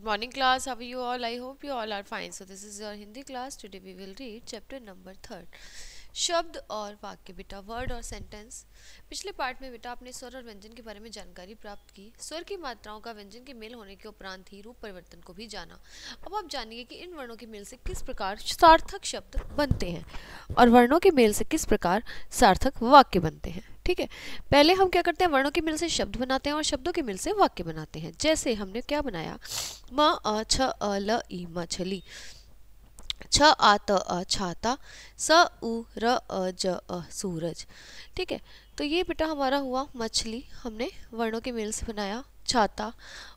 morning class. How are you all? I hope you all are fine. So this is your Hindi class. Today we will read chapter number 3 शब्द और वाक्य। बेटा word और sentence. पिछले part में बेटा आपने स्वर और व्यंजन के बारे में जानकारी प्राप्त की। स्वर की मात्राओं का व्यंजन के मेल होने के उपरांत ही रूप परिवर्तन को भी जाना। अब आप जानिए कि इन वर्णों के मेल से किस प्रकार सार्थक शब्द बनते हैं और वर्णों के मेल से किस प्रकार सार्थक वाक्य बनते हैं। ठीक है, पहले हम क्या करते हैं, वर्णों के मेल से शब्द बनाते हैं और शब्दों के मेल से वाक्य बनाते हैं। जैसे हमने क्या बनाया, म अ छ अ ल ई मछली, छ आ त अ छाता, स उ र अ ज अ सूरज। ठीक है, तो ये बेटा हमारा हुआ मछली, हमने वर्णों के मेल से बनाया, छाता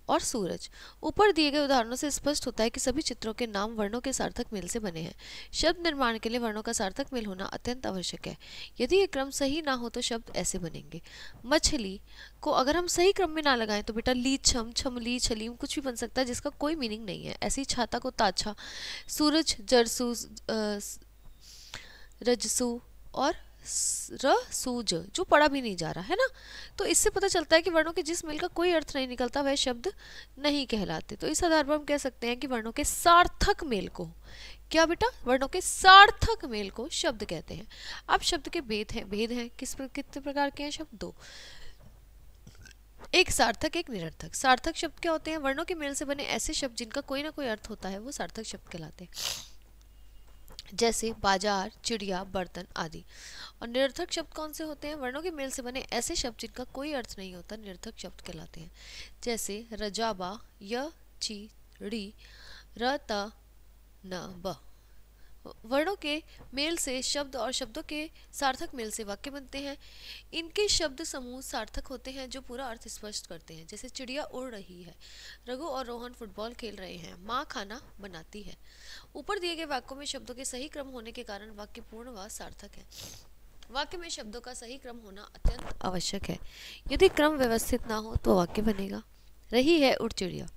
और सूरज। ऊपर दिए गए उदाहरणों से स्पष्ट होता है कि सभी चित्रों के नाम वर्णों के सार्थक मेल से बने हैं। शब्द निर्माण के लिए वर्णों का सार्थक मेल होना अत्यंत आवश्यक है। यदि ये क्रम सही ना हो तो शब्द ऐसे बनेंगे। मछली को अगर हम सही क्रम में ना लगाएं तो बेटा लीछम, छमली, छलीम कुछ भी बन सकता है जिसका कोई मीनिंग नहीं है। ऐसी छाता को ताछा, सूरज जरसू, रजसू और रसूज, जो पढ़ा भी नहीं जा रहा है ना। तो इससे पता चलता है कि वर्णों के जिस मेल का कोई अर्थ नहीं निकलता वह शब्द नहीं कहलाते। तो इस आधार पर हम कह सकते हैं कि वर्णों के सार्थक मेल को क्या बेटा, वर्णों के सार्थक मेल को शब्द कहते हैं। अब शब्द के भेद हैं कितने प्रकार के हैं शब्द? दो, एक सार्थक एक निरर्थक। सार्थक शब्द क्या होते हैं? वर्णों के मेल से बने ऐसे शब्द जिनका कोई ना कोई अर्थ होता है वो सार्थक शब्द कहलाते हैं। जैसे बाजार, चिड़िया, बर्तन आदि। और निरर्थक शब्द कौन से होते हैं? वर्णों के मेल से बने ऐसे शब्द जिनका कोई अर्थ नहीं होता निरर्थक शब्द कहलाते हैं। जैसे रजाबा, य ची ड़ी, र त न ब। वर्णों के मेल से शब्द और शब्दों के सार्थक मेल से वाक्य बनते हैं। इनके शब्द समूह सार्थक होते हैं जो पूरा अर्थ स्पष्ट करते हैं। जैसे चिड़िया उड़ रही है, रघु और रोहन फुटबॉल खेल रहे हैं, माँ खाना बनाती है। ऊपर दिए गए वाक्यों में शब्दों के सही क्रम होने के कारण वाक्य पूर्ण व सार्थक है। वाक्य में शब्दों का सही क्रम होना अत्यंत आवश्यक है। यदि क्रम व्यवस्थित ना हो तो वाक्य बनेगा रही है उड़ चिड़िया।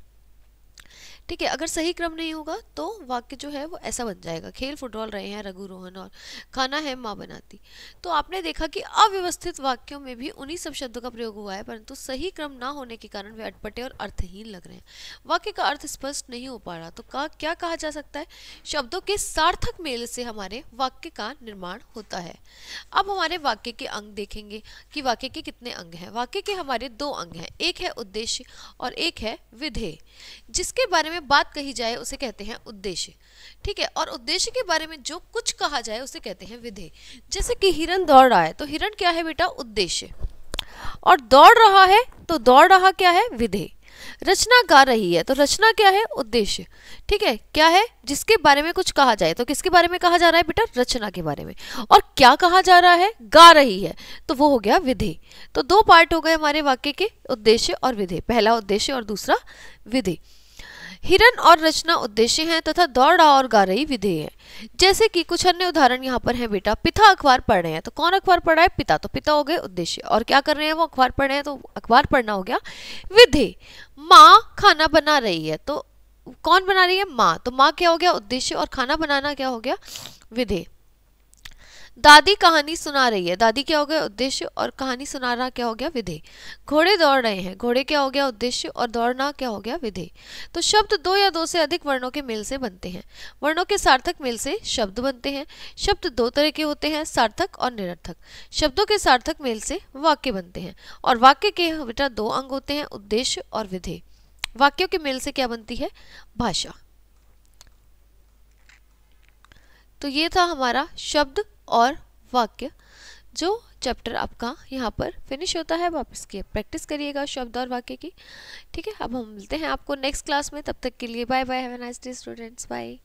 ठीक है, अगर सही क्रम नहीं होगा तो वाक्य जो है वो ऐसा बन जाएगा, खेल फुटबॉल रहे हैं रघु रोहन और खाना है माँ बनाती। तो आपने देखा कि अव्यवस्थित वाक्यों में भी उन्हीं सब शब्दों का प्रयोग हुआ है, परंतु सही क्रम ना होने के कारण वे अटपटे और अर्थहीन लग रहे हैं। वाक्य का अर्थ स्पष्ट नहीं हो पा रहा, तो क्या कहा जा सकता है? शब्दों के सार्थक मेल से हमारे वाक्य का निर्माण होता है। अब हमारे वाक्य के अंग देखेंगे कि वाक्य के कितने अंग हैं। वाक्य के हमारे दो अंग हैं, एक है उद्देश्य और एक है विधेय। जिसके बारे में बात कही जाए उसे कहते हैं उद्देश्य। ठीक है, और उद्देश्य के बारे में जो कुछ कहा जाए उसे कहते हैं विधेय। जैसे कि हिरन दौड़ रहा है तो हिरन क्या है बेटा? उद्देश्य। और दौड़ रहा है तो दौड़ रहा क्या है? विधेय। रचना गा रही है तो रचना क्या है? उद्देश्य। ठीक है, क्या है? जिसके बारे में कुछ कहा जाए तो किसके बारे में कहा जा रहा है बेटा? रचना के बारे में। और क्या कहा जा रहा है? गा रही है, तो वो हो गया विधेय। तो दो पार्ट हो गए हमारे वाक्य के, उद्देश्य और विधेय। पहला उद्देश्य और दूसरा विधेय। हिरन और रचना उद्देश्य हैं तथा दौड़ रहा और गा रही विधेय है। जैसे कि कुछ अन्य उदाहरण यहाँ पर हैं बेटा। पिता अखबार पढ़ रहे हैं तो कौन अखबार पढ़ रहा है? पिता। तो पिता हो गए उद्देश्य, और क्या कर रहे हैं वो? अखबार पढ़ रहे हैं, तो अखबार पढ़ना हो गया विधेय। माँ खाना बना रही है तो कौन बना रही है? माँ। तो माँ क्या हो गया? उद्देश्य, और खाना बनाना क्या हो गया? विधेय। दादी कहानी सुना रही है, दादी क्या हो गया? उद्देश्य, और कहानी सुना रहा क्या हो गया? विधेय। घोड़े दौड़ रहे हैं, घोड़े क्या हो गया? उद्देश्य, और दौड़ना क्या हो गया? विधेय। तो शब्द दो या दो से अधिक वर्णों के मेल से बनते हैं। वर्णों के सार्थक मेल से शब्द बनते हैं। शब्द दो तरह के होते हैं, सार्थक और निरर्थक। शब्दों के सार्थक मेल से वाक्य बनते हैं, और वाक्य के बेटा दो अंग होते हैं, उद्देश्य और विधेय। वाक्यों के मेल से क्या बनती है? भाषा। तो ये था हमारा शब्द और वाक्य, जो चैप्टर आपका यहाँ पर फिनिश होता है। आप इसकी प्रैक्टिस करिएगा शब्द और वाक्य की। ठीक है, अब हम मिलते हैं आपको नेक्स्ट क्लास में। तब तक के लिए bye bye, have a nice day students, bye.